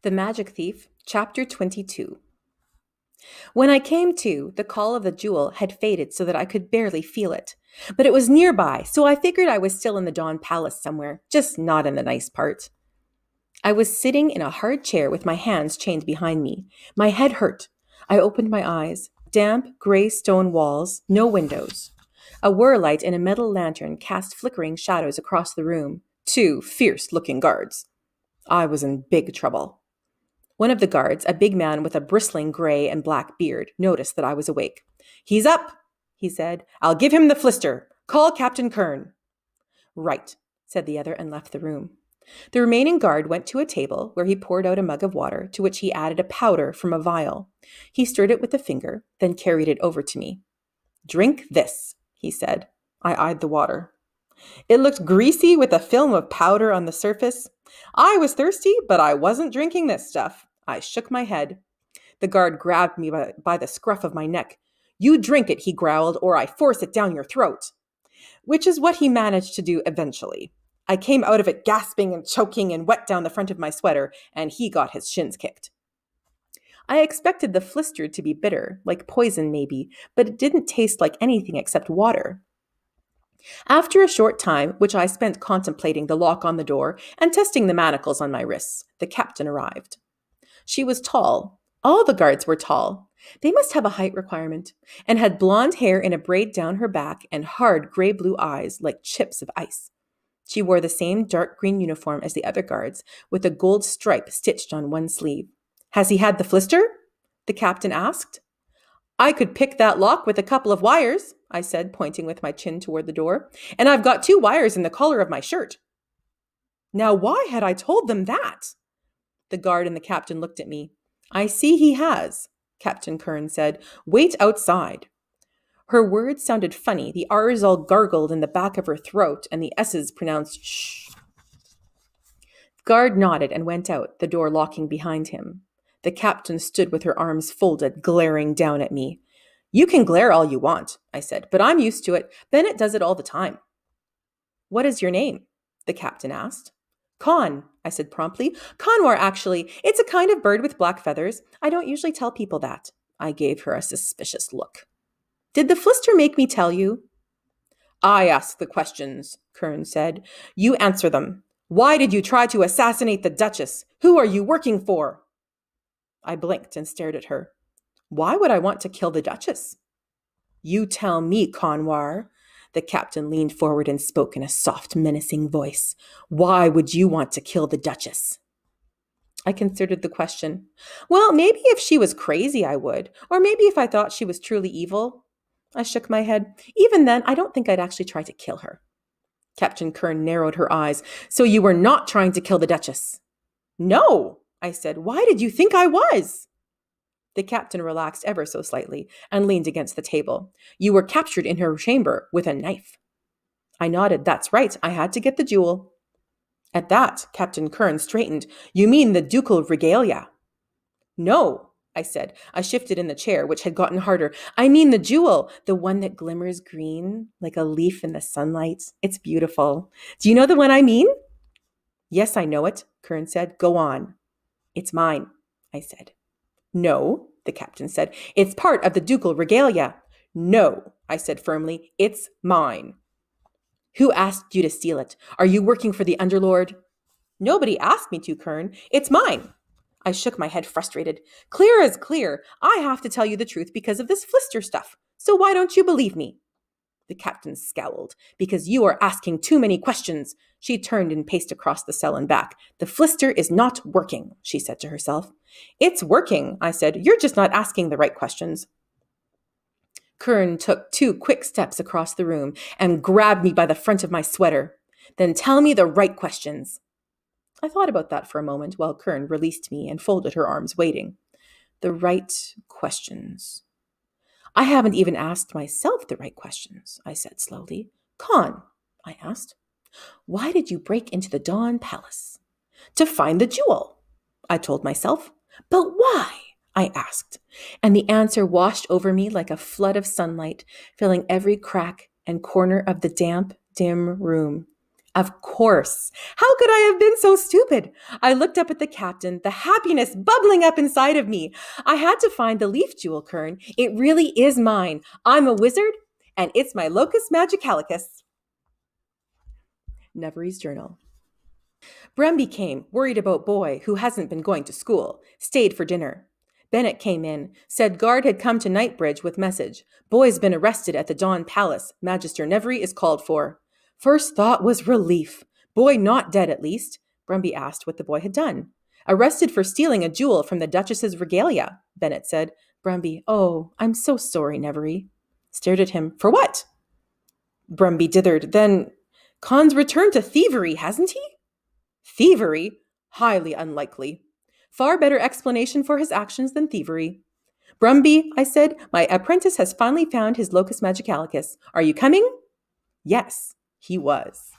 The Magic Thief, Chapter 22. When I came to, the call of the jewel had faded so that I could barely feel it. But it was nearby, so I figured I was still in the Dawn Palace somewhere, just not in the nice part. I was sitting in a hard chair with my hands chained behind me. My head hurt. I opened my eyes. Damp, gray stone walls, no windows. A whirlight in a metal lantern cast flickering shadows across the room. 2 fierce-looking guards. I was in big trouble. One of the guards, a big man with a bristling gray and black beard, noticed that I was awake. "He's up," he said. "I'll give him the flister. Call Captain Kern." "Right," said the other and left the room. The remaining guard went to a table where he poured out a mug of water, to which he added a powder from a vial. He stirred it with a finger, then carried it over to me. "Drink this," he said. I eyed the water. It looked greasy with a film of powder on the surface. I was thirsty, but I wasn't drinking this stuff. I shook my head. The guard grabbed me by the scruff of my neck. "You drink it," he growled, "or I force it down your throat." Which is what he managed to do eventually. I came out of it gasping and choking and wet down the front of my sweater, and he got his shins kicked. I expected the flister to be bitter, like poison maybe, but it didn't taste like anything except water. After a short time, which I spent contemplating the lock on the door and testing the manacles on my wrists, the captain arrived. She was tall. All the guards were tall. They must have a height requirement, and had blonde hair in a braid down her back and hard gray-blue eyes like chips of ice. She wore the same dark green uniform as the other guards, with a gold stripe stitched on one sleeve. "Has he had the flister?" the captain asked. "I could pick that lock with a couple of wires," I said, pointing with my chin toward the door. "And I've got 2 wires in the collar of my shirt." Now, why had I told them that? The guard and the captain looked at me. "I see he has," Captain Kern said. "Wait outside." Her words sounded funny. The R's all gargled in the back of her throat, and the S's pronounced shh. Guard nodded and went out, the door locking behind him. The captain stood with her arms folded, glaring down at me. "You can glare all you want," I said, "but I'm used to it. Bennett does it all the time." "What is your name?" the captain asked. "Con," I said promptly. "Conwar, actually. It's a kind of bird with black feathers. I don't usually tell people that." I gave her a suspicious look. "Did the flister make me tell you?" "I ask the questions," Kern said. "You answer them. Why did you try to assassinate the Duchess? Who are you working for?" I blinked and stared at her. "Why would I want to kill the Duchess?" "You tell me, Conwar." The captain leaned forward and spoke in a soft, menacing voice. "Why would you want to kill the Duchess?" I considered the question. Well, maybe if she was crazy, I would. Or maybe if I thought she was truly evil. I shook my head. Even then, I don't think I'd actually try to kill her. Captain Kern narrowed her eyes. "So you were not trying to kill the Duchess?" "No," I said. "Why did you think I was?" The captain relaxed ever so slightly and leaned against the table. "You were captured in her chamber with a knife." I nodded. "That's right. I had to get the jewel." At that, Captain Kern straightened. "You mean the ducal regalia?" "No," I said. I shifted in the chair, which had gotten harder. "I mean the jewel, the one that glimmers green, like a leaf in the sunlight. It's beautiful. Do you know the one I mean?" "Yes, I know it," Kern said. "Go on." "It's mine," I said. "No," the captain said. "It's part of the ducal regalia." "No," I said firmly. "It's mine." "Who asked you to steal it? Are you working for the Underlord?" "Nobody asked me to, Kern. It's mine." I shook my head, frustrated. "Clear as clear. I have to tell you the truth because of this flister stuff. So why don't you believe me?" The captain scowled. "Because you are asking too many questions." She turned and paced across the cell and back. "The flister is not working," she said to herself. "It's working," I said. "You're just not asking the right questions." Kern took 2 quick steps across the room and grabbed me by the front of my sweater. "Then tell me the right questions." I thought about that for a moment while Kern released me and folded her arms, waiting. The right questions. "I haven't even asked myself the right questions," I said slowly. "Con," I asked, "why did you break into the Dawn Palace?" "To find the jewel," I told myself. "But why?" I asked, and the answer washed over me like a flood of sunlight, filling every crack and corner of the damp, dim room. Of course. How could I have been so stupid? I looked up at the captain, the happiness bubbling up inside of me. I had to find the leaf jewel, Kern. It really is mine. I'm a wizard, and it's my locus magicalicus. Nevery's journal. Brumby came, worried about Boy, who hasn't been going to school, stayed for dinner. Bennett came in, said guard had come to Knightbridge with message. Boy's been arrested at the Dawn Palace. Magister Nevery is called for. First thought was relief. Boy not dead, at least. Brumby asked what the boy had done. Arrested for stealing a jewel from the Duchess's regalia, Bennett said. Brumby, oh, I'm so sorry, Nevery. Stared at him. For what? Brumby dithered. Then, Con's returned to thievery, hasn't he? Thievery? Highly unlikely. Far better explanation for his actions than thievery. Brumby, I said, my apprentice has finally found his locus magicalicus. Are you coming? Yes, he was.